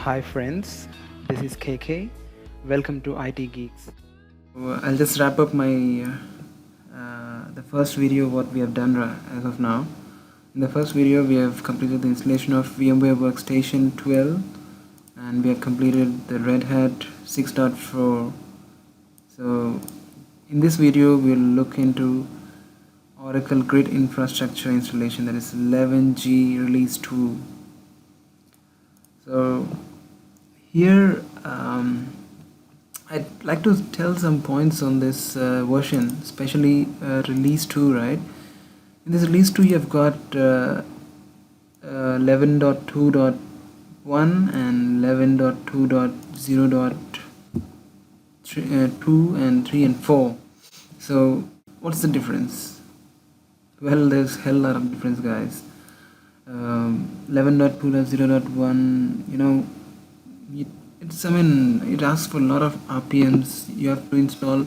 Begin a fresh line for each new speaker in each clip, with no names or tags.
Hi friends, this is KK. Welcome to IT Geeks.
I'll just wrap up my the first video what we have done as of now. In the first video we have completed the installation of VMware WorkStation 12 and we have completed the Red Hat 6.4. So in this video we'll look into Oracle Grid Infrastructure installation, that is 11G release 2. So here I'd like to tell some points on this version, especially release 2, right? In this release 2 you have got 11.2.1 and 11.2.0.2 and 3 and 4. So what's the difference? Well, there's hell lot of difference, guys. 11.2.0.1, you know, it asks for a lot of RPMs. You have to install,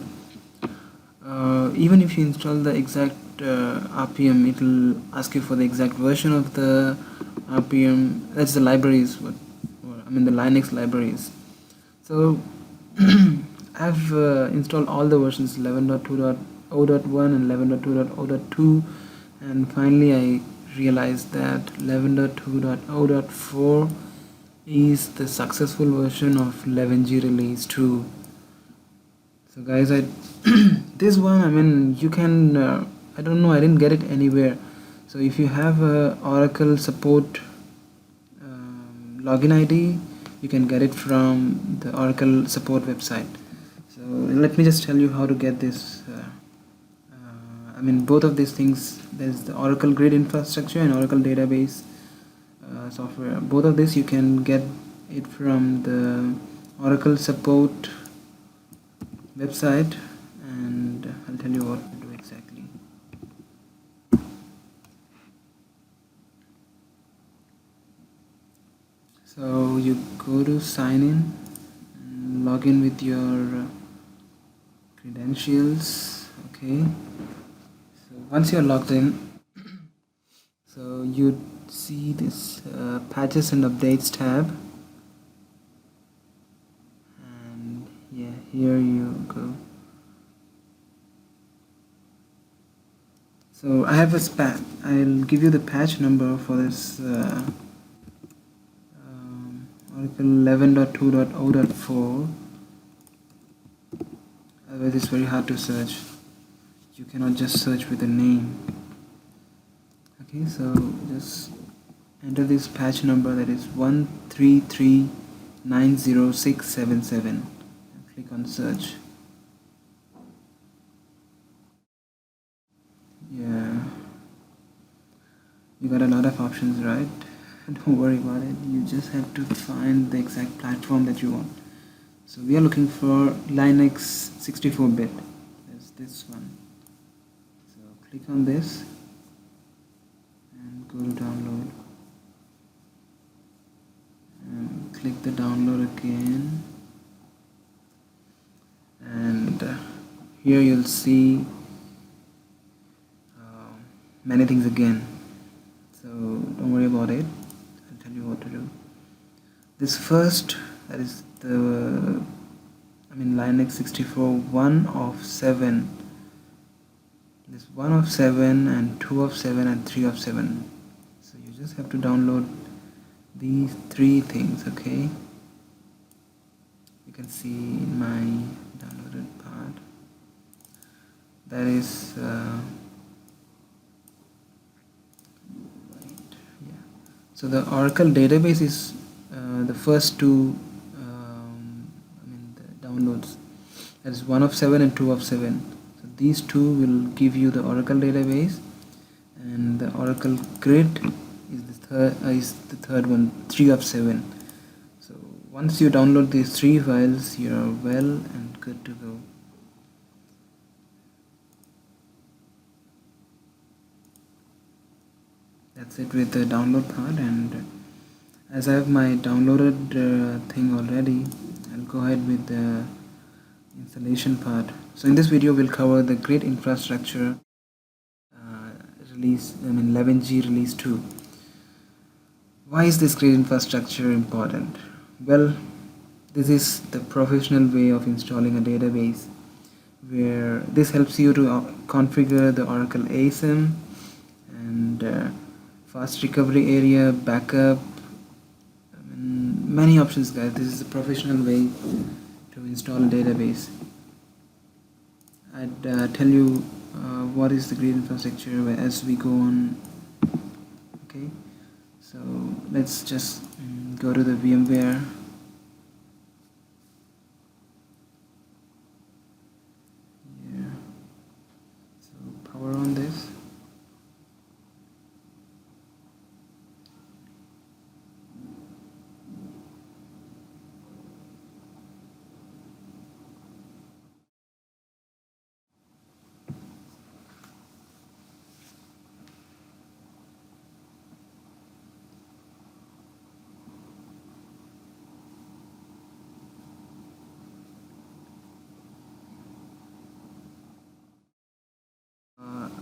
even if you install the exact RPM, it will ask you for the exact version of the RPM. That's the libraries, the Linux libraries. So I've installed all the versions, 11.2.0.1 and 11.2.0.2, and finally I realized that 11.2.0.4 is the successful version of 11G release 2. So guys, this one, you can I don't know, I didn't get it anywhere. So if you have a Oracle support login ID, you can get it from the Oracle support website. So let me just tell you how to get this. Both of these things, there's the Oracle Grid Infrastructure and Oracle Database software. Both of this you can get it from the Oracle support website, and I'll tell you what to do exactly. So you go to sign in and log in with your credentials. Okay, so once you're logged in, so you see this patches and updates tab, and yeah, here you go. So I have a I'll give you the patch number for this Oracle 11.2.0.4. Otherwise it's very hard to search. You cannot just search with a name. Okay, so just enter this patch number, that is 133906777. Click on search. Yeah, you got a lot of options, right? Don't worry about it, you just have to find the exact platform that you want. So we are looking for Linux 64-bit. That's this one. So click on this and go to download, and click the download again, and here you'll see many things again, so don't worry about it. I'll tell you what to do. This first, that is the Linux 64 1 of 7. This 1 of 7 and 2 of 7 and 3 of 7. So you just have to download these 3 things. Okay, you can see in my downloaded part, that is so the Oracle database is the first two the downloads, that is 1 of 7 and 2 of 7. So these two will give you the Oracle database, and the Oracle Grid is the third one, 3 of 7. So once you download these 3 files, you're well and good to go. That's it with the download part, and as I have my downloaded thing already, I'll go ahead with the installation part. So in this video we'll cover the Grid Infrastructure release, 11G release 2. Why is this Grid Infrastructure important? Well, this is the professional way of installing a database, where this helps you to configure the Oracle ASM and fast recovery area, backup, many options, guys. This is a professional way to install a database. I'd tell you what is the great infrastructure as we go on. Okay, so let's just go to the VMware. Yeah, so power on this.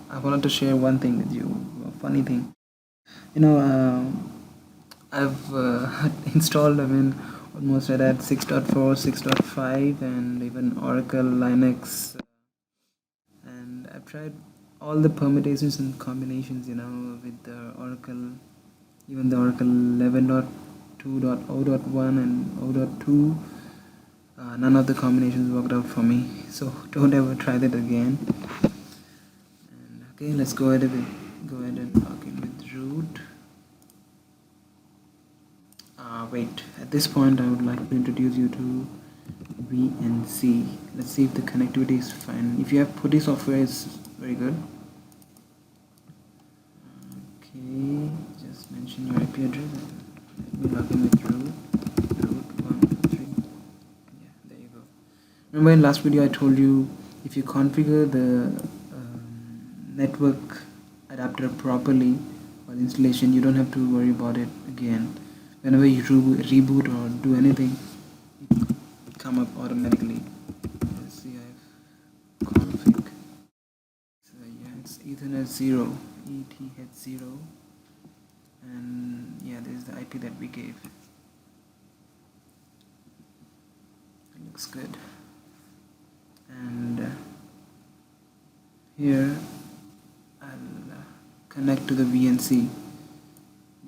I wanted to share one thing with you, a funny thing. You know, I've installed, almost Red Hat 6.4, 6.5, and even Oracle Linux, and I've tried all the permutations and combinations, with the Oracle, even the Oracle 11.2.0.1 and 0.2. None of the combinations worked out for me, so don't ever try that again. And okay, let's go ahead and log in with root. Wait, at this point I would like to introduce you to VNC. Let's see if the connectivity is fine. If you have PuTTY software, it's very good. Okay, just mention your IP address. Let me log in with root 123. Yeah, there you go. Remember in last video I told you, if you configure the network adapter properly while installation, you don't have to worry about it again. Whenever you reboot or do anything, it come up automatically. Let's see, I've config. So yeah, it's Ethernet 0, ETH 0, and yeah, this is the IP that we gave. It looks good. And here I'll connect to the VNC.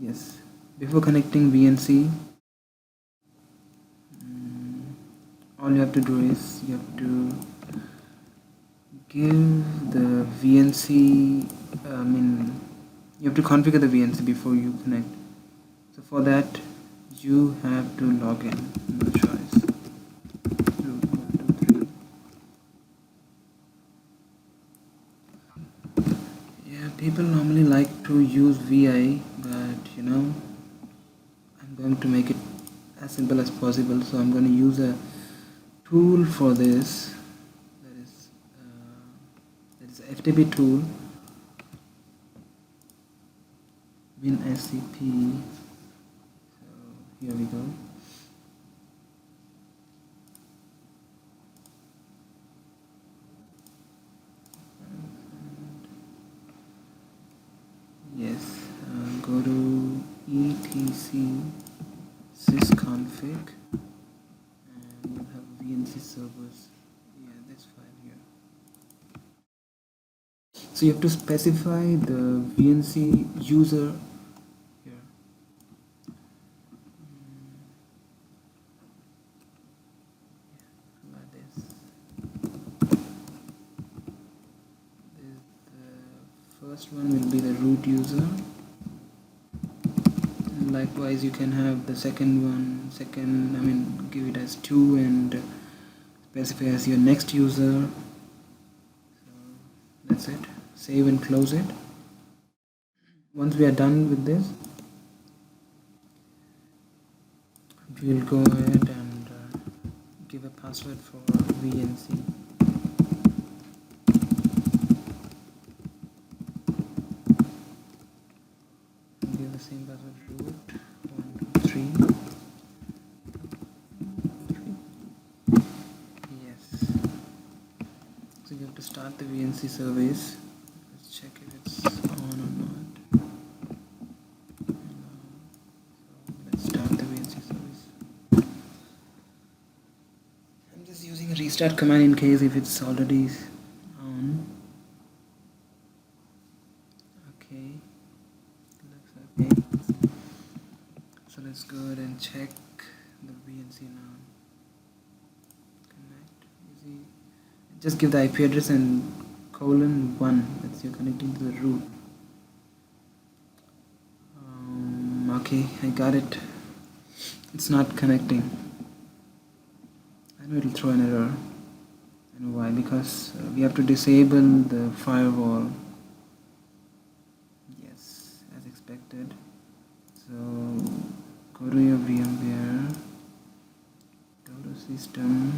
Yes. Before connecting VNC, all you have to do is you have to give the VNC, you have to configure the VNC before you connect. So for that, you have to log in, no choice. Root 1, 2, 3. Yeah, people normally like to use VI, but I'm going to make it as simple as possible. So I'm going to use a tool for this. That is a FTP tool, WinSCP. So here we go. Yes, go to etc sysconfig and you'll have VNC servers. Yeah, this file here. So you have to specify the VNC user here. Like this. The first one will be the root user. Likewise, you can have the second one, give it as 2 and specify as your next user. So that's it. Save and close it. Once we are done with this, we will go ahead and give a password for VNC. Give the same password, root 1, 2, 3. Yes. So you have to start the VNC service. Let's check if it's on or not. So let's start the VNC service. using a restart command in case if it's already on. Okay, looks okay. So let's go ahead and check the VNC now. Connect, easy. Just give the IP address and :1. That's you're connecting to the root. Okay, I got it. It's not connecting. I know it'll throw an error. I know why, because we have to disable the firewall. Yes, as expected. So go to your VMware, go to System,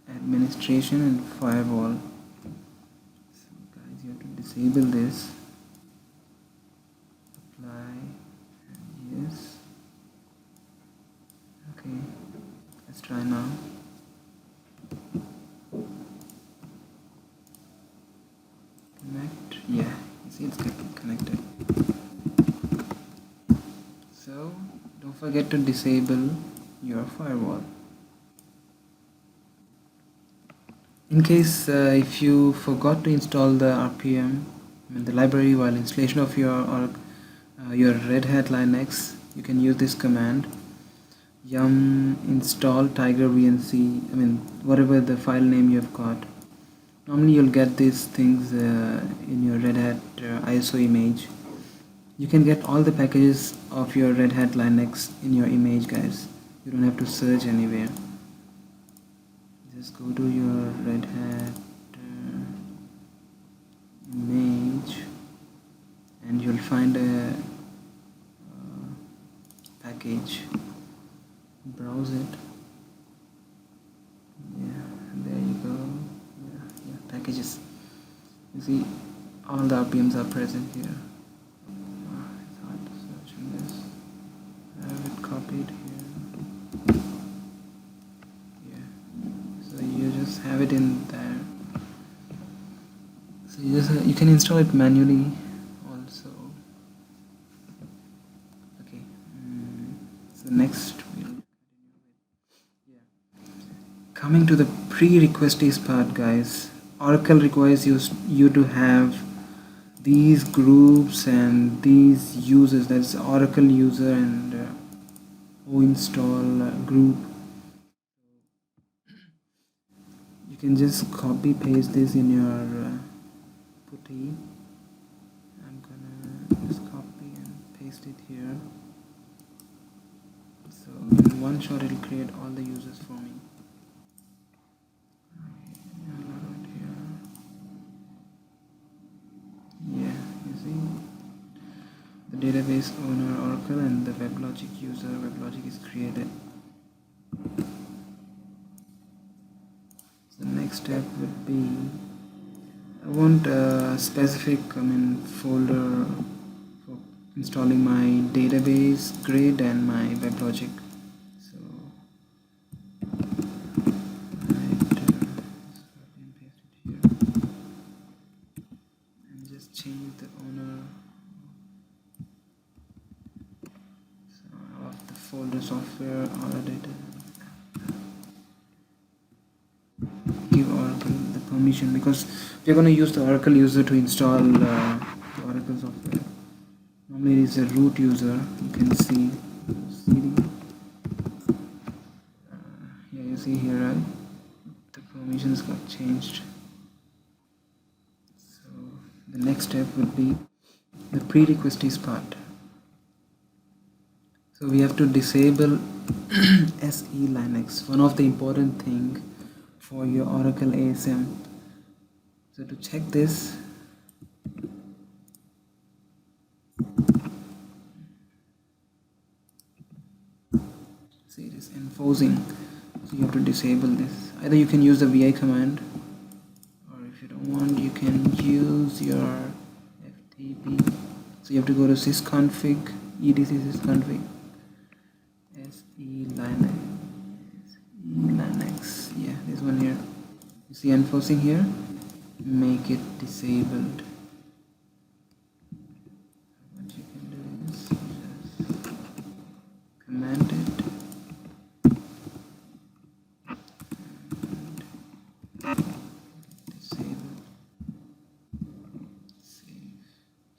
Administration and Firewall. So guys, you have to disable this. Apply, and yes. Okay, let's try now. Connect, yeah, you see it's connected. So don't forget to disable your firewall. In case if you forgot to install the RPM, the library while installation of your Red Hat Linux, you can use this command yum install tiger vnc, whatever the file name you have got. Normally you'll get these things in your Red Hat ISO image. You can get all the packages of your Red Hat Linux in your image, guys. You don't have to search anywhere. Just go to your Red Hat image and you'll find a package. Browse it. Yeah, there you go. Yeah, packages. You see all the RPMs are present here. It's hard to search in this. I have it copied here. Yeah, so you just have it in there. So you can install it manually also. Okay. So next we'll continue with coming to the PreRequesties part, guys. Oracle requires you to have these groups and these users. That's Oracle user and oinstall group. You can just copy paste this in your putty. I'm gonna just copy and paste it here. So in one shot it'll create all the users for me. Yeah, you see the database owner Oracle and the Weblogic user Weblogic is created. So the next step would be I want a specific folder for installing my database grid and my Weblogic. So paste it here and just change the owner of the folder software or data. Give Oracle the permission because we're going to use the Oracle user to install the Oracle software. Normally it is a root user. You can see CD. Yeah, you see here, right? The permissions got changed. So the next step would be the PreRequesties part. So we have to disable SE Linux, one of the important thing for your Oracle ASM. So to check this, see it is enforcing, so you have to disable this. Either you can use the vi command, or if you don't want, you can use your ftp. So you have to go to sysconfig, etc sysconfig, SE Linux, yeah, this one here. You see enforcing here, make it disabled. What you can do is just command it,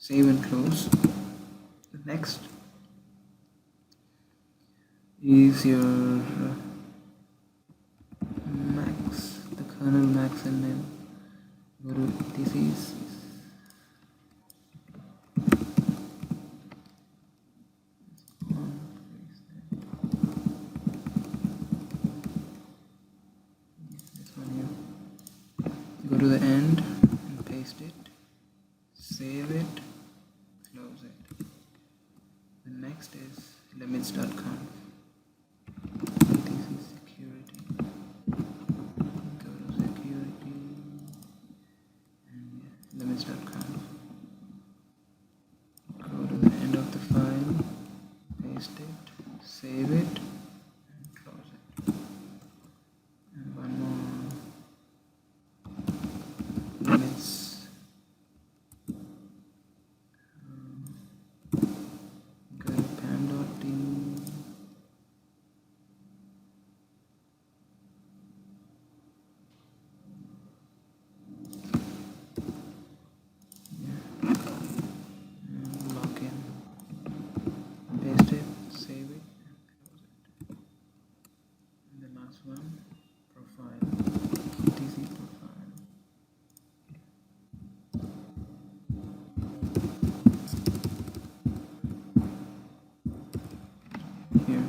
save and close. The next is your max, the kernel max, and then go to this is this one here. Go to the end and paste it, save it, close it. The next is limits.conf. This is security. Go to security and limits.conf. Go to the end of the file, paste it, save it, and close it. And one more limits. Go to pan.t. Login, paste it, save it, and close it. And the last one, profile, etc profile. Here,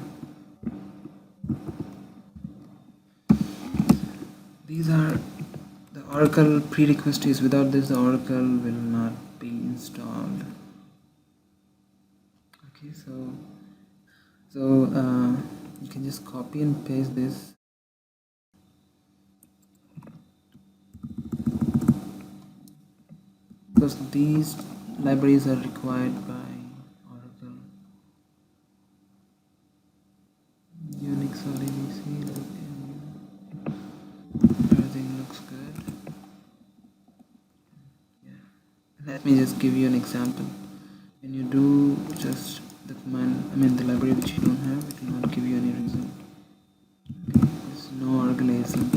these are the Oracle prerequesties. Without this, the Oracle will not be installed. Okay, so you can just copy and paste this. Because these libraries are required by Oracle. Unix or DBC, everything looks good. Yeah. Let me just give you an example. When you do just the command, the library which you don't have, it will not give you any result. Okay. There's no Oracle ASM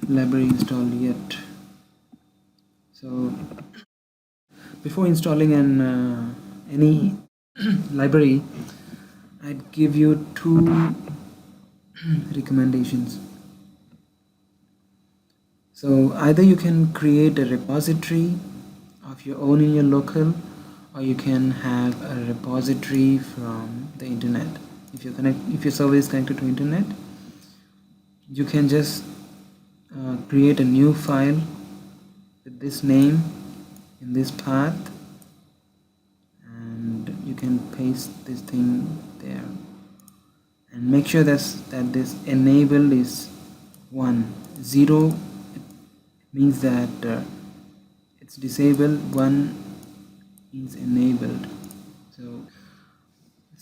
library installed yet. So before installing any library, I'd give you two recommendations. So either you can create a repository of your own in your local, or you can have a repository from the internet. If your server is connected to internet, you can just create a new file with this name in this path, and you can paste this thing there, and make sure that this enable is 1. 0 means that it's disabled, 1 is enabled. So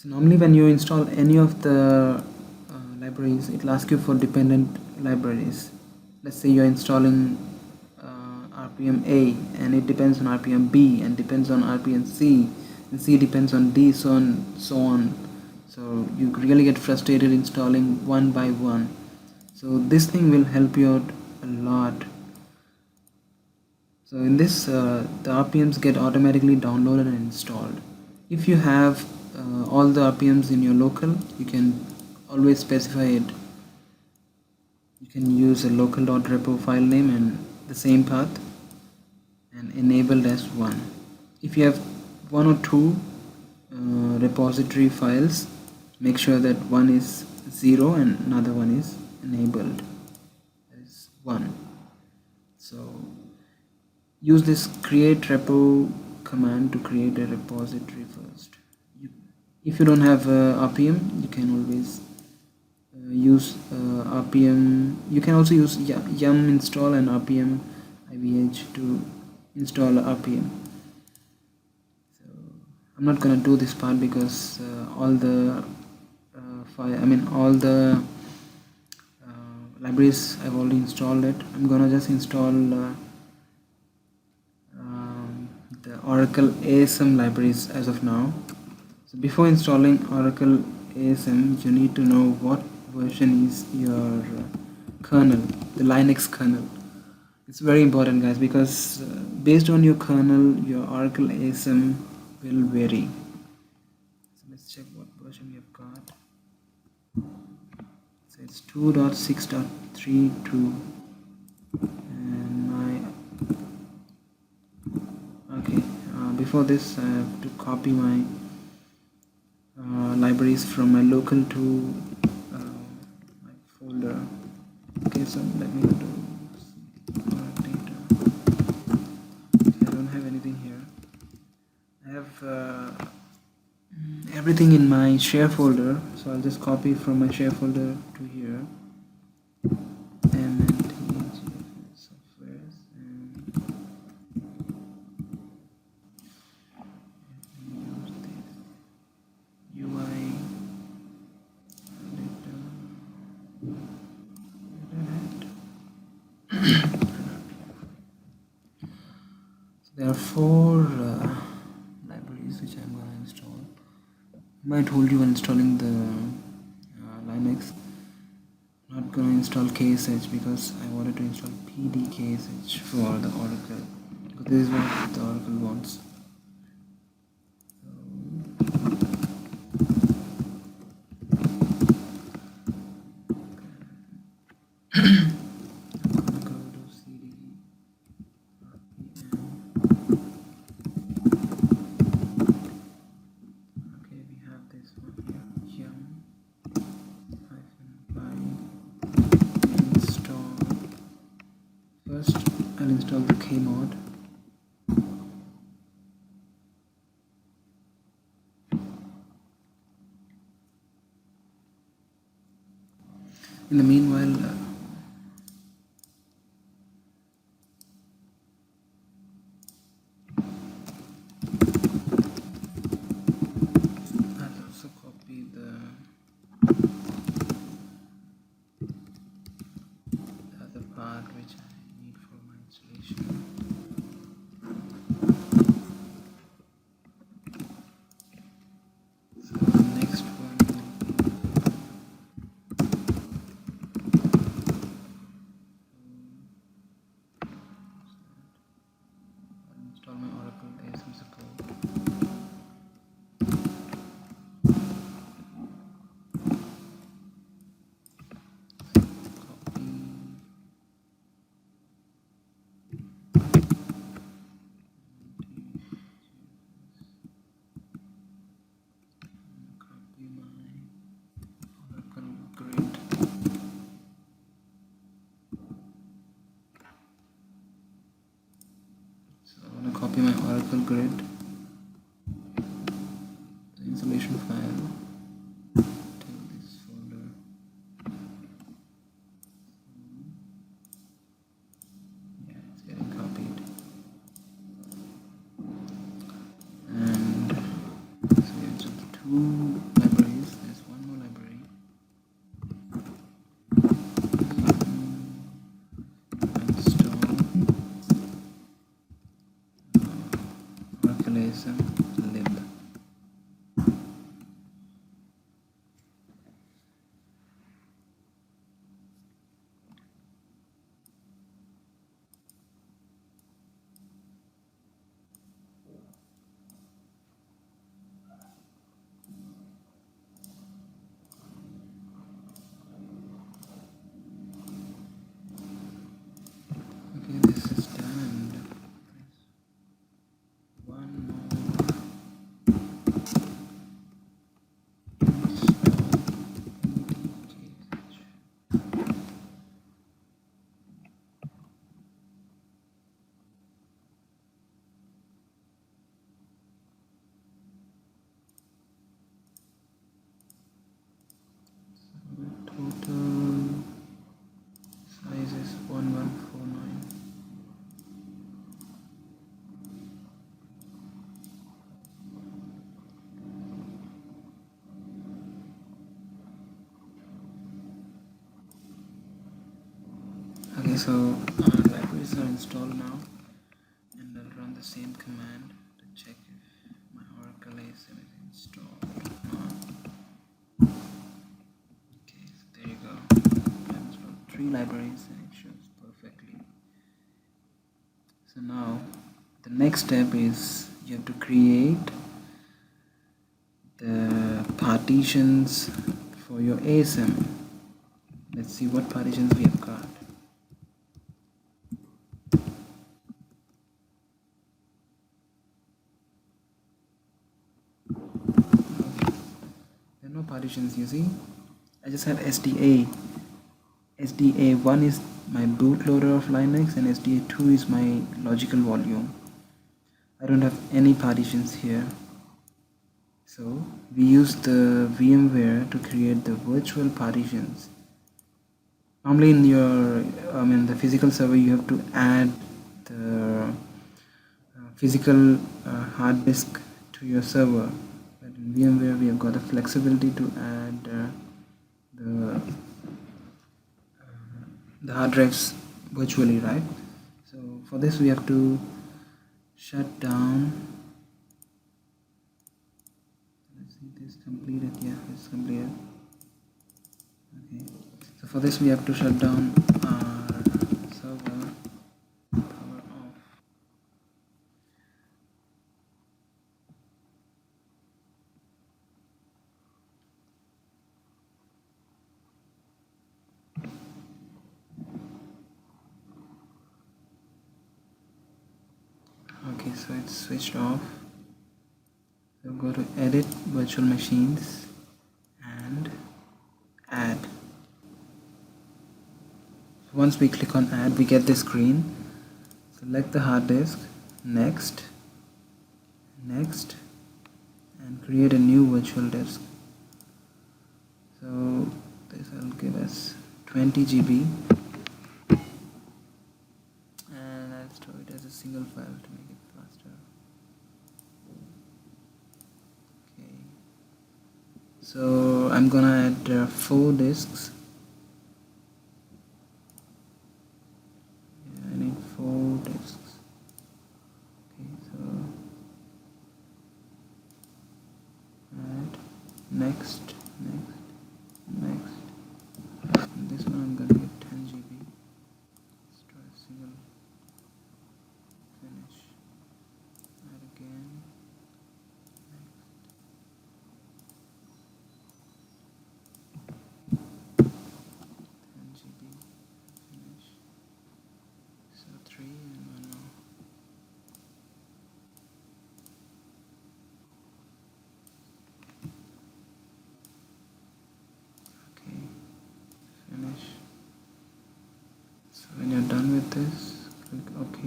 normally when you install any of the libraries, it will ask you for dependent libraries. Let's say you're installing RPM A, and it depends on RPM B, and depends on RPM C, and C depends on D, so on. So you really get frustrated installing one by one. So this thing will help you out a lot. So in this, the RPMs get automatically downloaded and installed. If you have all the RPMs in your local, you can always specify it. You can use a local.repo file name and the same path, and enabled as 1. If you have 1 or 2 repository files, make sure that one is 0 and another one is enabled as 1. So use this create repo command to create a repository first. If you don't have RPM, you can always use RPM. You can also use yum install and RPM IVH to install RPM. So I'm not gonna do this part because all the libraries I've already installed it. I'm gonna just install the Oracle ASM libraries as of now. So before installing Oracle ASM, you need to know what version is your kernel, the Linux kernel. It's very important, guys, because based on your kernel, your Oracle ASM will vary. So let's check what version we have got. So it's 2.6.32, and before this I have to copy my libraries from my local to my folder. Okay, so let me go to data. Okay, I don't have anything here. I have everything in my share folder, so I'll just copy from my share folder to here. Softwares, and use this UI so there are 4 libraries which I'm going to install. I told you when installing the Linux, not going to install KSH because I wanted to install PDKSH for the Oracle, because this is what the Oracle wants. First, I'll install the kmod. In the meanwhile, I'll also copy the other part which I need for my installation. So the next one I'll install my Oracle ASM support. Copy my Oracle grid, the installation file to this folder. Yeah, it's getting copied. And so we installed 2 libraries. There's one more library. Install Oracle ASM lib. Okay, this is done. One more. Total size is 1149. Okay, so our libraries are installed now, and I'll run the same command to check if my Oracle ASM is installed or not. Okay, so there you go. I've installed 3 libraries and it shows perfectly. So now the next step is you have to create the partitions for your ASM. Let's see what partitions we have got. There are no partitions, you see. I just have SDA. SDA1 is my bootloader of Linux and SDA2 is my logical volume. I don't have any partitions here. So we use the VMware to create the virtual partitions. Normally in your the physical server you have to add the physical hard disk to your server, but in VMware we have got the flexibility to add the hard drives virtually, right? So for this we have to shut down. Let's see, this completed. Yeah, it's completed. Okay, so for this we have to shut down our server, power off. Okay, so it's switched off. So go to edit virtual machines and add. Once we click on add, we get this screen. Select the hard disk, next, next, and create a new virtual disk. So this will give us 20 GB and I'll store it as a single file to make it faster. Okay, so I'm gonna add 4 disks. I need 4 disks. Okay, so add, next, next, next. And this one I'm gonna get 10 GB. Let's try a single, finish, add again, next, 10 GB, finish. So 3 and 1 more. Okay, finish. So when you're done with this, click OK.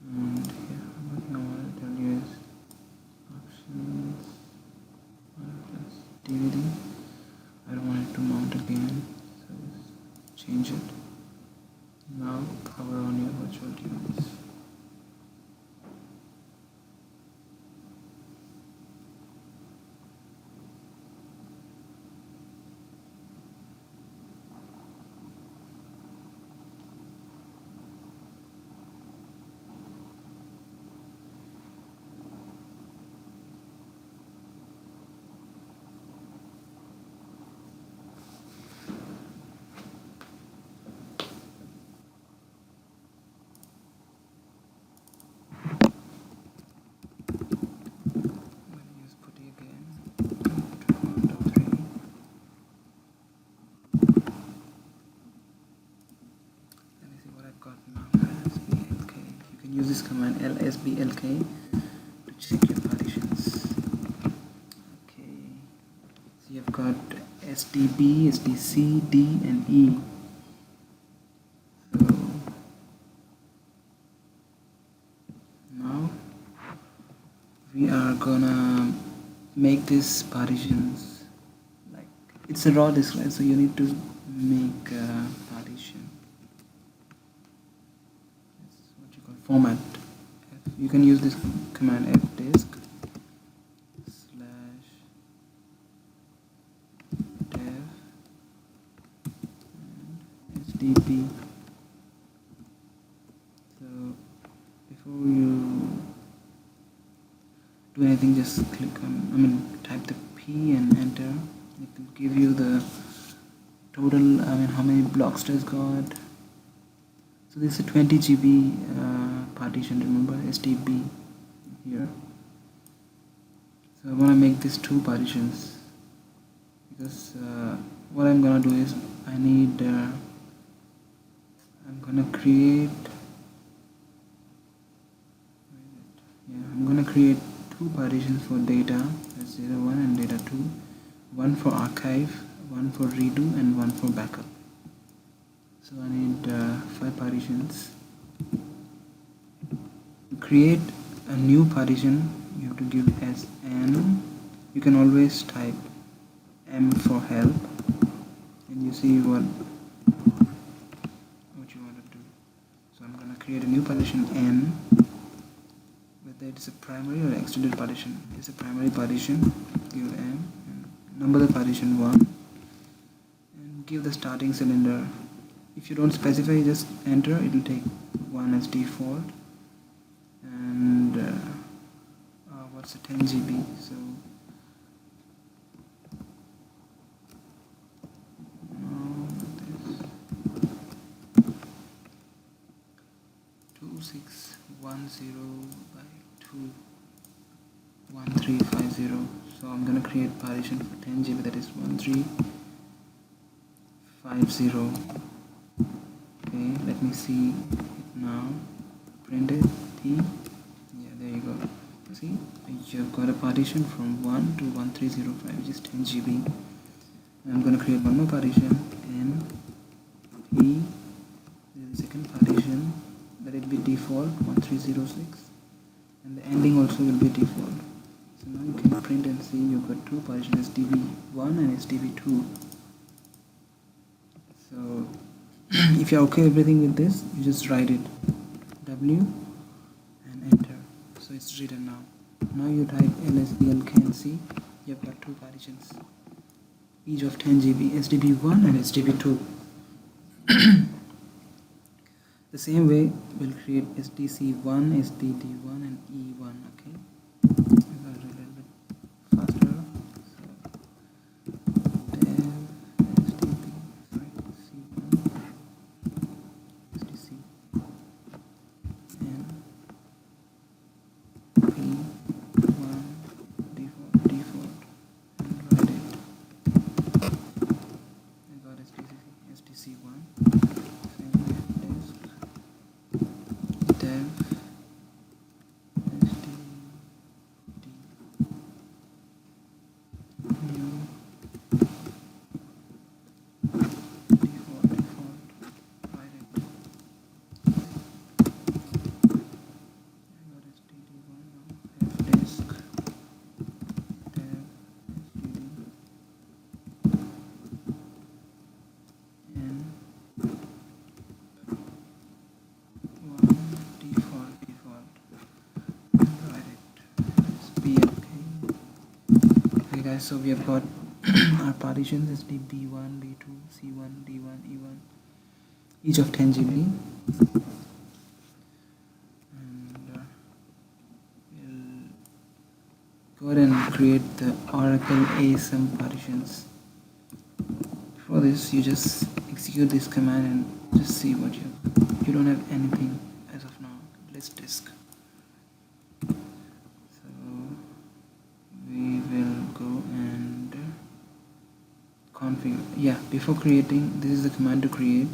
And here, what I want to tell you is options, DVD. I don't want it to mount again, so just change it. Now power on your virtual device. Use this command lsblk to check your partitions. Okay, so you've got SDB, SDC, D, and E. So now we are gonna make these partitions like it's a raw disk, right? So you need to make a partition. Format. You can use this command fdisk /dev and sdb. So before you do anything, just click on type the P and enter. It will give you the total, how many blocks does got. So this is a 20 GB partition, remember STB here. So I want to make this 2 partitions because what I'm gonna do is I'm gonna create 2 partitions for data, that's data 1 and data 2, one for archive, one for redo, and one for backup. So I need 5 partitions. To create a new partition, you have to give SN. You can always type M for help, and you see what you want to do. So I'm gonna create a new partition N. Whether it's a primary or extended partition. It's a primary partition, give M, and number the partition 1, and give the starting cylinder. If you don't specify, just enter, it will take 1 as default, and what's the 10 GB, so 2610 by 21350. So I'm gonna create partition for 10 GB, that is 1350. Okay, let me see it now. Print it. Yeah, there you go. See, you've got a partition from 1 to 1305, which is 10 GB. I'm gonna create one more partition, N P. This is the second partition. Let it be default 1306, and the ending also will be default. So now you can print and see you've got 2 partitions, SDB1 and SDB2. So if you're okay everything with this, you just write it W and enter. So it's written now. Now you type LSDL can see you've got 2 partitions, each of 10 GB, SDB1 and SDB2. The same way we'll create SDC1, SDD1 and E1. Okay, I'm gonna do a little bit faster. So dev SDB, C1, SDC and P1 default and write it. I got SDC1. So we have got our partitions as B1, B2, C1, D1, E1, each of 10 GB, and we'll go ahead and create the Oracle ASM partitions. For this, you just execute this command and just see what you don't have anything as of now. Let's disk. Yeah, before creating, this is the command to create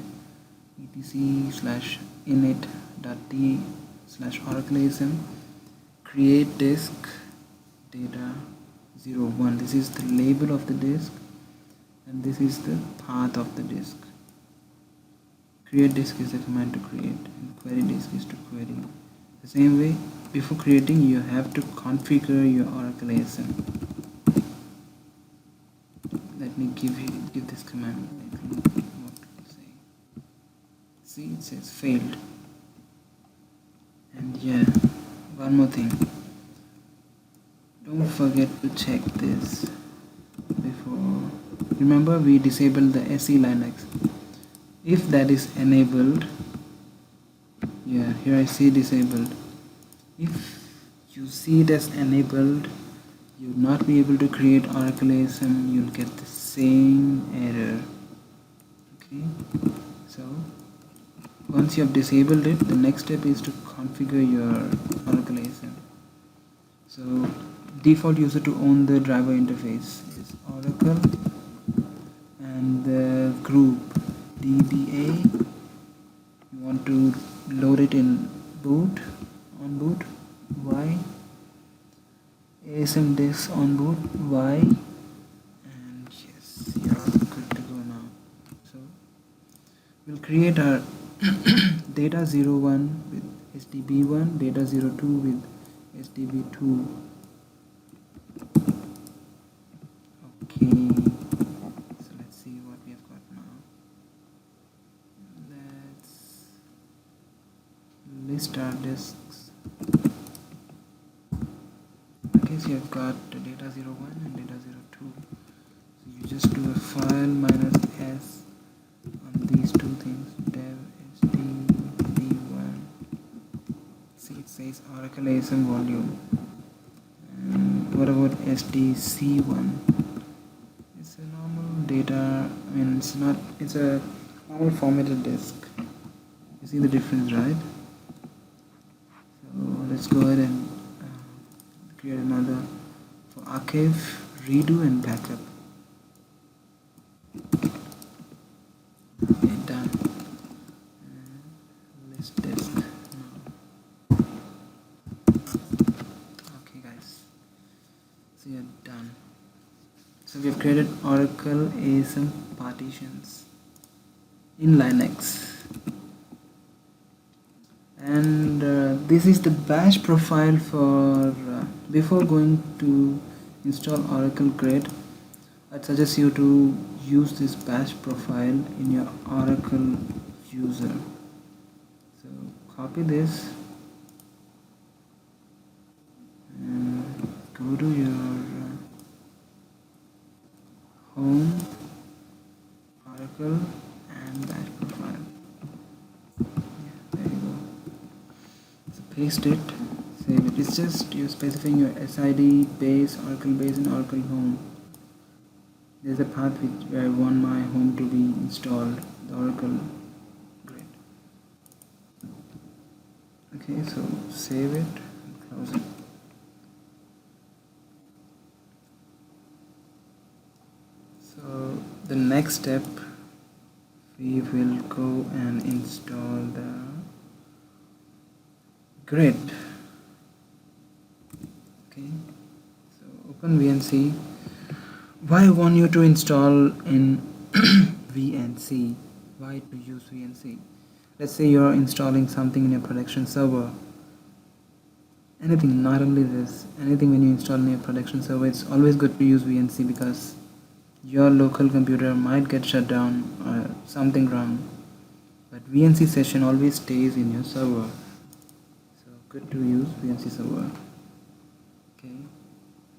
etc/init.d/oracleasm create disk data 01. This is the label of the disk and this is the path of the disk. Create disk is the command to create and query disk is to query. The same way, before creating, you have to configure your Oracle ASM. Let me give this command. What to say? See, it says failed. And yeah, one more thing. Don't forget to check this before. Remember, we disabled the SE Linux. If that is enabled, yeah, here I see disabled. If you see it as enabled, you'll not be able to create Oracle ASM. You'll get the same error. Okay, so Once you have disabled it, the next step is to configure your Oracle ASM. So default user to own the driver interface is Oracle, and the group DBA, you want to load it in boot, on boot, Y, ASM disk on boot, Y, and yes, you're good to go now. So we'll create our data 01 with SDB1, data 02 with SDB2. Okay, so let's see what we have got now. Let's list our disks. Okay, so you've got data 01 and data 02. So you just do a file minus s on these two things, dev sdb1. See, it says Oracle ASM volume. And what about SDC1? It's a normal data, I mean it's a normal formatted disk. You see the difference, right? So let's go ahead and create another for archive, redo and backup. Okay, done. List disk now. Okay guys, so you're done. So we have created Oracle ASM partitions in Linux, and this is the bash profile for before going to install Oracle Grid. I'd suggest you to use this bash profile in your Oracle user. So copy this and go to your home, Oracle, and bash profile. Yeah, there you go. So paste it, save it. It's just you're specifying your SID base, Oracle base, and Oracle home. There's a path where I want my home to be installed, the Oracle Grid. Okay, so save it and close it. So the next step, we will go and install the grid. Okay, so open VNC. Why I want you to install in VNC? Why to use VNC? Let's say you're installing something in your production server. Anything, not only this, anything when you install in your production server, it's always good to use VNC because your local computer might get shut down or something wrong. But VNC session always stays in your server. So good to use VNC server. Okay.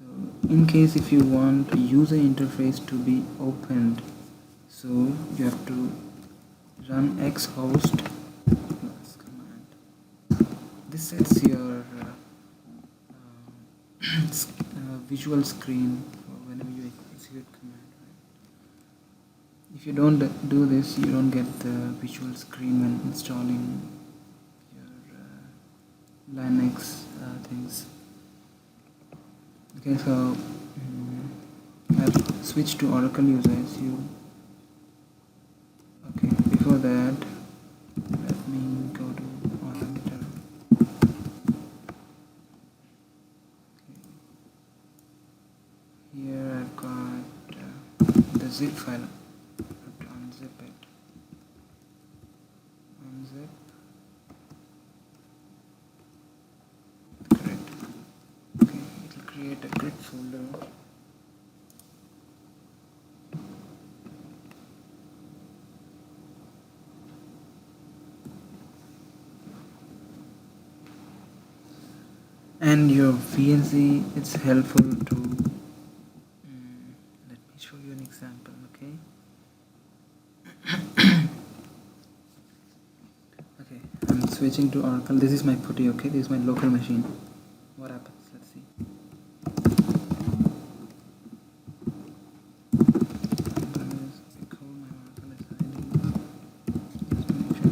So in case if you want a user interface to be opened, so you have to run xhost plus command. This sets your visual screen for whenever you execute command. If you don't do this, you don't get the visual screen when installing your Linux things. Okay, so I'll switch to Oracle user SU. Okay, before that, let me go to Authenticator. Okay. Here I've got the zip file. I have to unzip it. Unzip. Grid. Okay, it will create a grid folder. And your VNC, it's helpful to let me show you an example. Okay. Okay, I'm switching to Oracle. This is my putty. Okay, this is my local machine. What happens? Let's see.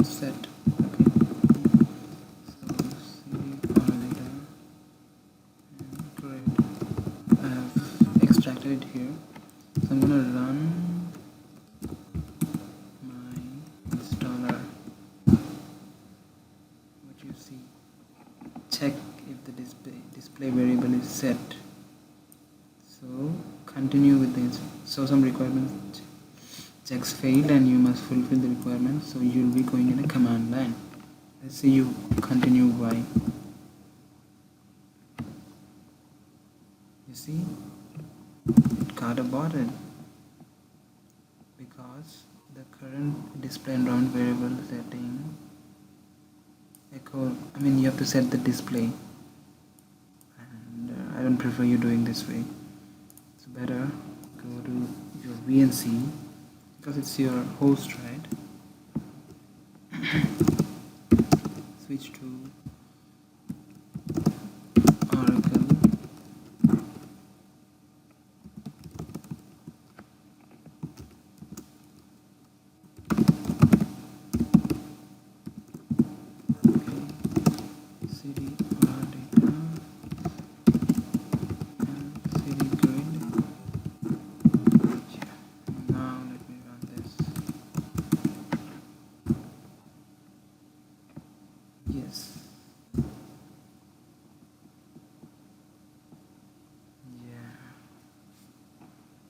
Set. check if the display variable is set. So continue with this. So some requirements checks failed and you must fulfill the requirements, so you'll be going in a command line. Let's see you continue why. You see, it got aborted because the current display environment variable setting you have to set the display, and I don't prefer you doing this way. It's better go to your VNC because it's your host, right? Switch to Oracle.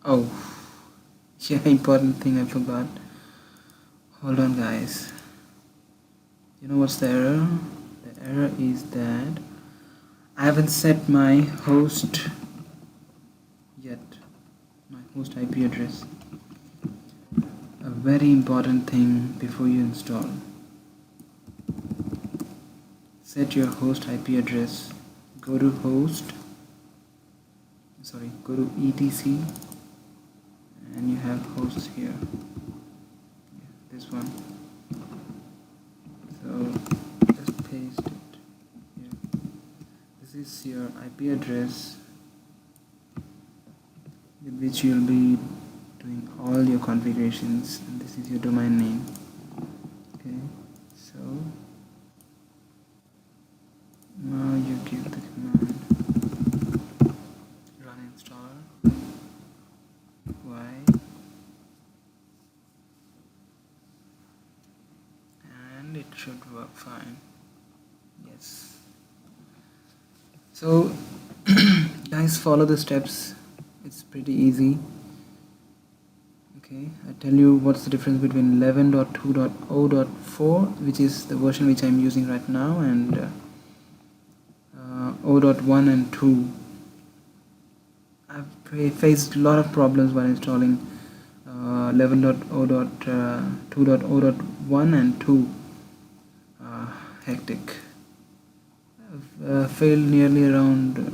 Oh, yeah, important thing I forgot. Hold on, guys. You know what's the error? The error is that I haven't set my host yet, my host IP address. A very important thing before you install. Set your host IP address. Go to go to etc, and you have hosts here. This one. So just paste it here. This is your IP address with which you'll be doing all your configurations, and this is your domain name. Okay, so now you give the command run installer y, and it should work fine. Yes. So guys, follow the steps. It's pretty easy. Okay, I tell you what's the difference between 11.2.0.4, which is the version which I'm using right now, and 0.1 and 2. I've faced a lot of problems while installing 11.0.2.0.1 and 2. Hectic. I've failed nearly around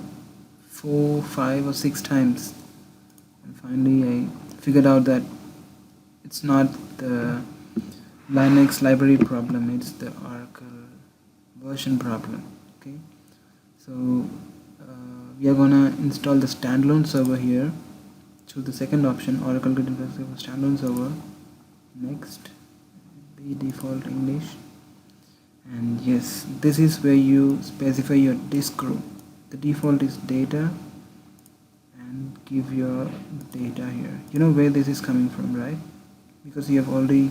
4, 5 or 6 times, and finally I figured out that it's not the Linux library problem, it's the Oracle version problem. Okay, so we are gonna install the standalone server here. Choose the second option, Oracle standalone server. Next, be default English, and yes, this is where you specify your disk group. The default is data, and give your data here. You know where this is coming from, right? Because you have already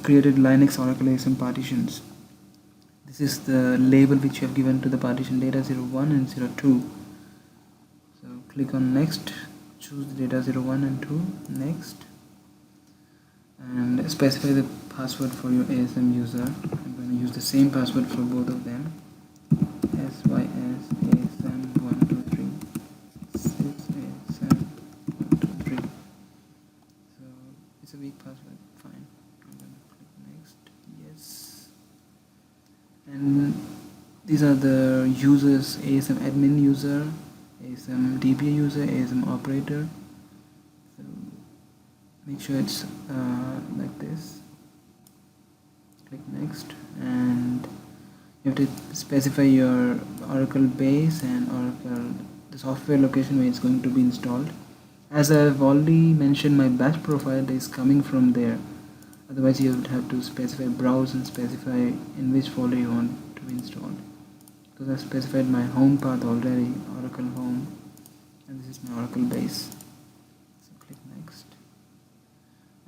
created Linux Oracle ASM partitions. This is the label which you have given to the partition data 01 and 02. So click on next, choose the data 01 and 2, next, and specify the password for your ASM user. I'm going to use the same password for both of them. SYS-ASM123 6ASM123. So it's a weak password, fine. I'm going to click next, yes. And these are the users: ASM admin user, asmdba user, ASM operator. So make sure it's like this. Click next, and you have to specify your Oracle base and Oracle, the software location where it's going to be installed. As I've already mentioned, my batch profile is coming from there. Otherwise you would have to specify browse and specify in which folder you want to be installed. Because I've specified my home path already, Oracle home, and this is my Oracle base. So click next.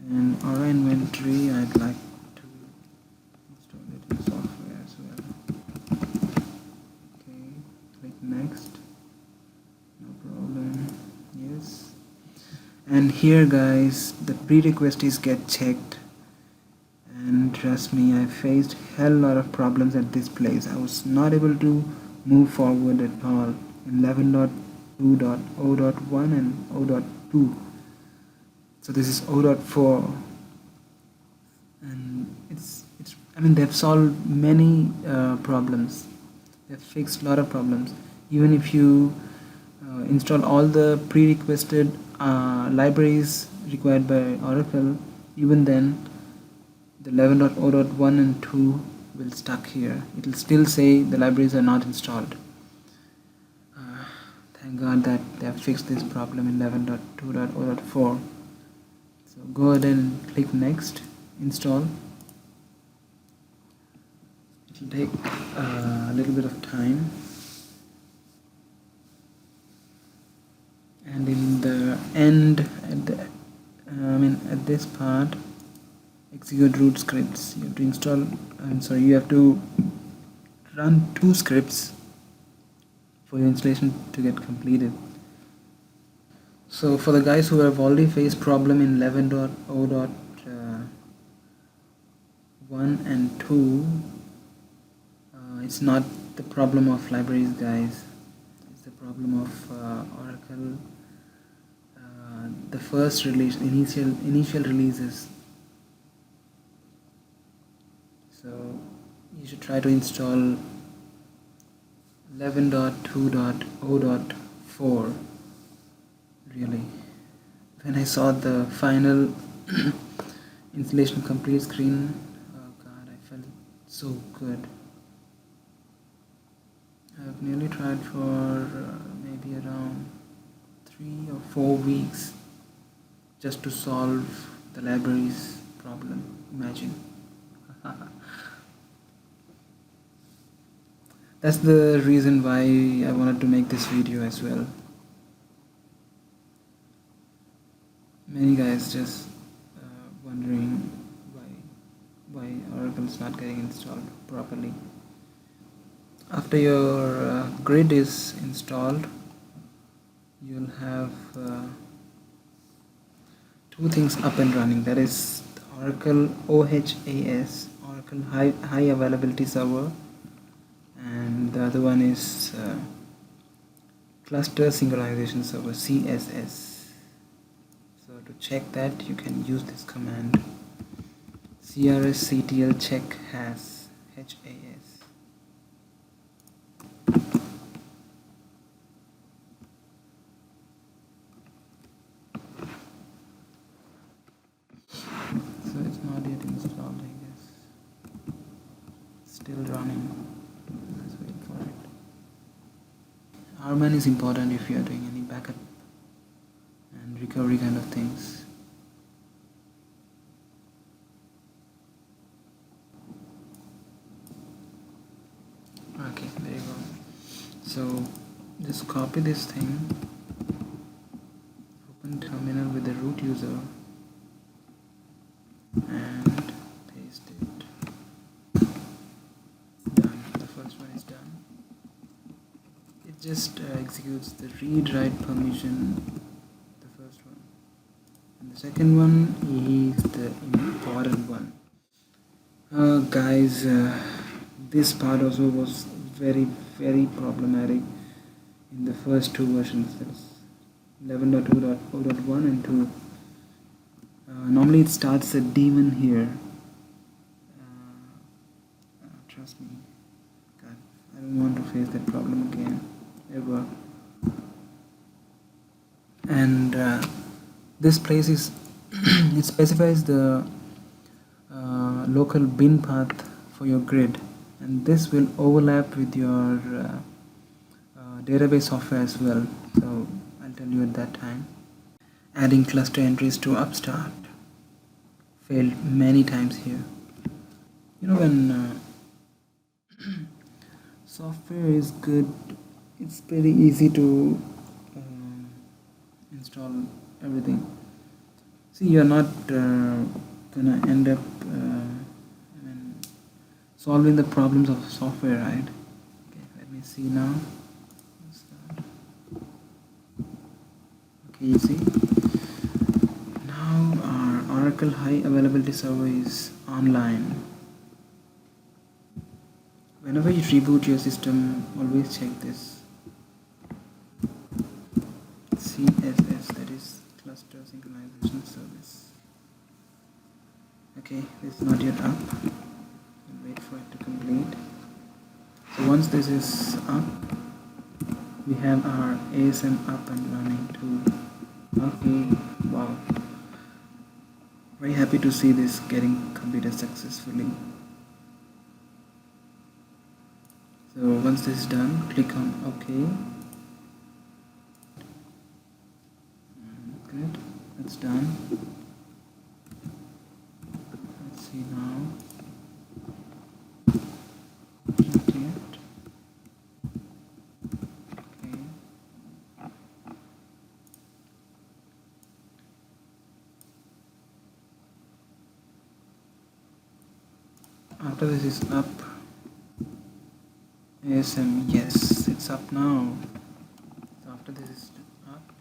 And Aura inventory, I'd like to install it in software as well. And here guys, the prerequesties get checked, and trust me, I faced hell lot of problems at this place. I was not able to move forward at all in 11.2.0.1 and 0.2. So this is 0.4, and I mean, they've solved many problems. They've fixed a lot of problems. Even if you install all the pre-requested libraries required by Oracle, even then the 11.0.1 and 2 will stuck here. It will still say the libraries are not installed. Thank God that they have fixed this problem in 11.2.0.4. So go ahead and click next, install. It will take a little bit of time. And in the end, at this part, execute root scripts. You have to install, you have to run 2 scripts for your installation to get completed. So for the guys who have already faced problem in 11.0.1 and 2, it's not the problem of libraries, guys. It's the problem of Oracle. The first release, initial releases. So you should try to install 11.2.0.4. really. When I saw the final installation complete screen, oh god, I felt so good. I've nearly tried for maybe around 3 or 4 weeks just to solve the libraries problem. Imagine. That's the reason why I wanted to make this video as well. Many guys just wondering why Oracle's not getting installed properly. After your grid is installed, you'll have 2 things up and running. That is Oracle OHAS, Oracle High Availability Server, and the other one is Cluster Synchronization Server, CSS. So to check that, you can use this command, crstl check has, HAS. So it's not yet installed, I guess. Still running. Let's wait for it. RMAN is important if you are doing any backup and recovery kind of things. Okay, there you go. So just copy this thing, open terminal with the root user, and paste it. Done. The first one is done. It just executes the read-write permission, the first one, and the second one is the important one. Guys, this part also was very problematic in the first 2 versions, that's 11.2.0.1 and 2. Normally it starts a daemon here. Trust me, God, I don't want to face that problem again, ever. And this place is it specifies the local bin path for your grid, and this will overlap with your database software as well, so I'll tell you at that time. Adding cluster entries to Upstart failed many times here. You know, when software is good, it's very easy to install everything. See, you're not gonna end up solving the problems of software, right? Okay, let me see now. Okay, you see, Oracle High Availability Server is online. Whenever you reboot your system, always check this CSS, that is Cluster Synchronization Service. Okay, this is not yet up. We'll wait for it to complete. So once this is up, we have our ASM up and running too. Okay, wow. Very happy to see this getting completed successfully. So once this is done, click on OK. Good, that's done. Let's see now. Not yet. Okay. After this is up, ASM, yes, it's up now. So after this is up,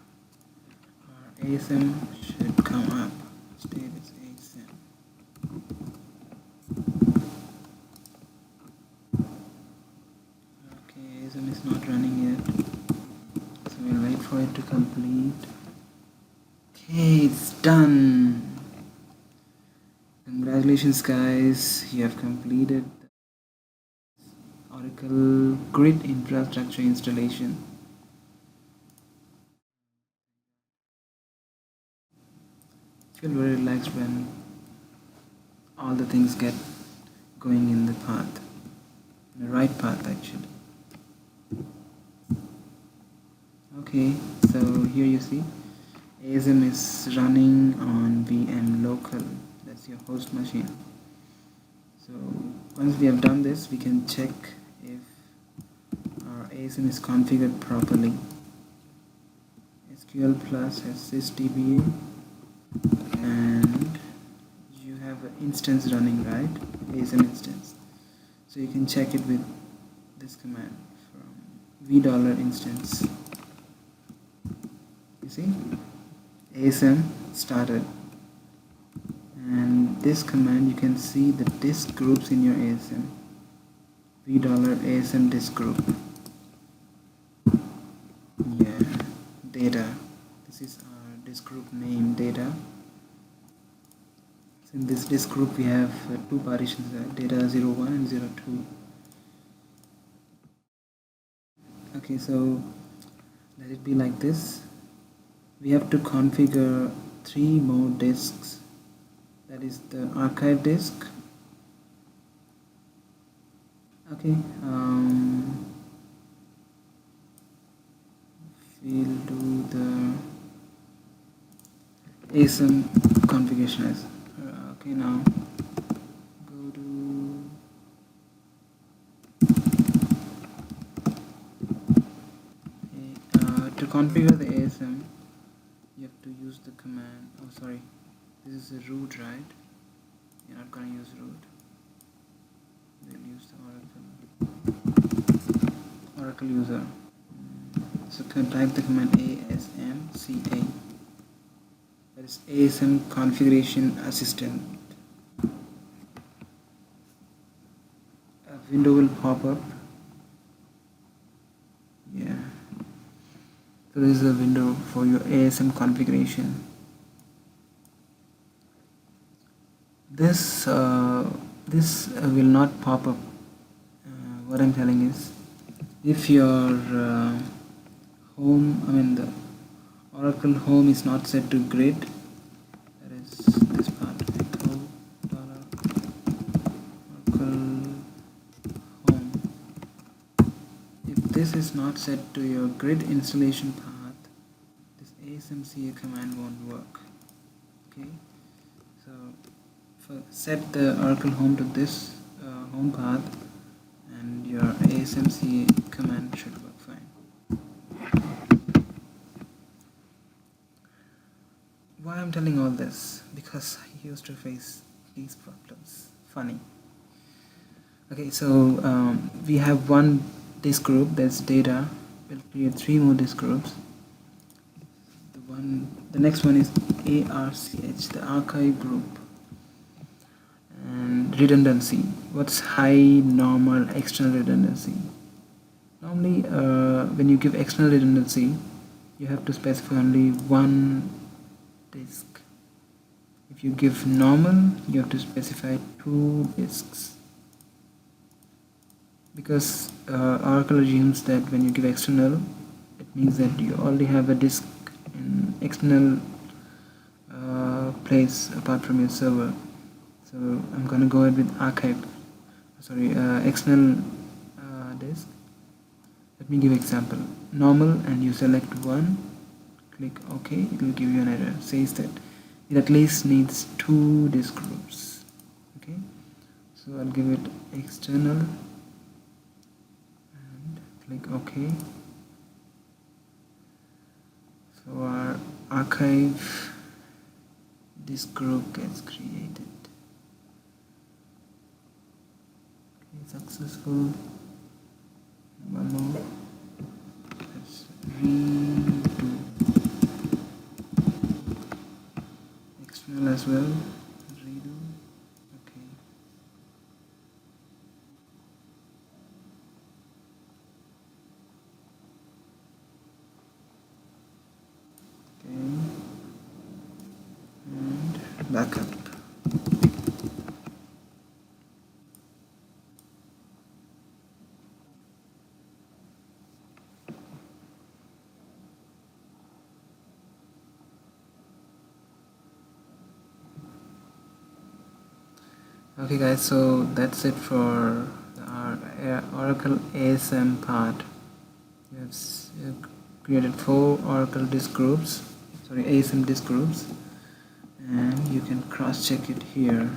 our ASM should come up. State is ASM. Okay, ASM is not running yet, so we'll wait for it to complete. Okay, it's done. Congratulations guys, you have completed Oracle Grid Infrastructure installation. Feel very relaxed when all the things get going in the path, in the right path actually. Okay, so here you see ASM is running on VM local, that's your host machine. So once we have done this, we can check if our ASM is configured properly. SQL plus has sysdba, and you have an instance running, right? ASM instance. So you can check it with this command from $instance. You see, ASM started, and this command you can see the disk groups in your ASM. $ASM disk group. Yeah, data. This is our disk group name, data. So in this disk group we have two partitions, data 01 and 02. Okay, so let it be like this. We have to configure 3 more disks. That is the archive disk. Okay, we'll do the ASM configuration as okay. Now go to to configure the ASM, you have to use the command. Oh, sorry, this is a root, right? You're not going to use root. We'll use the Oracle User. So type the command asmca. That is ASM Configuration Assistant. A window will pop up. Yeah. So this is a window for your ASM configuration. This will not pop up. What I'm telling is, if your home, the Oracle home is not set to grid, that is this part, echo $Oracle home. If this is not set to your grid installation path, this asmca command won't work. Okay, so set the Oracle home to this home path, and your asmca command should work fine. Why I'm telling all this? Because I used to face these problems. Funny. Okay, so we have one disk group, that's data. We'll create 3 more disk groups. The The next one is ARCH, the archive group. And redundancy. What's high, normal, external redundancy? Normally, when you give external redundancy, you have to specify only one disk. If you give normal, you have to specify 2 disks. Because Oracle assumes that when you give external, it means that you already have a disk in external place apart from your server. So I'm going to go ahead with external disk. Let me give example. Normal, and you select one, click OK, it will give you an error. It says that it at least needs 2 disk groups. Okay, so I'll give it external and click OK. So our archive disk group gets created. Successful. One more. Let's redo. External as well. Redo. Okay. And backup. Okay guys, so that's it for our Oracle ASM part. You have created 4 Oracle disk groups, ASM disk groups, and you can cross check it here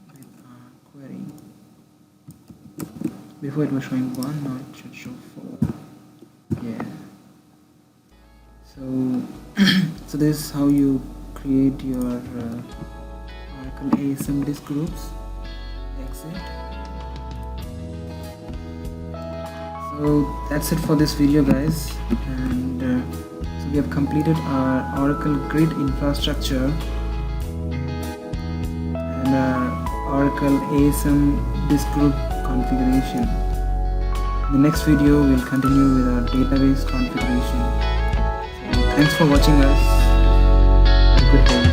with our query. Before it was showing 1, now it should show 4. Yeah. So this is how you create your Oracle ASM disk groups. Exit. So that's it for this video guys, and so we have completed our Oracle grid infrastructure and our Oracle ASM disk group configuration. In the next video we'll continue with our database configuration. So thanks for watching us. Have a good day.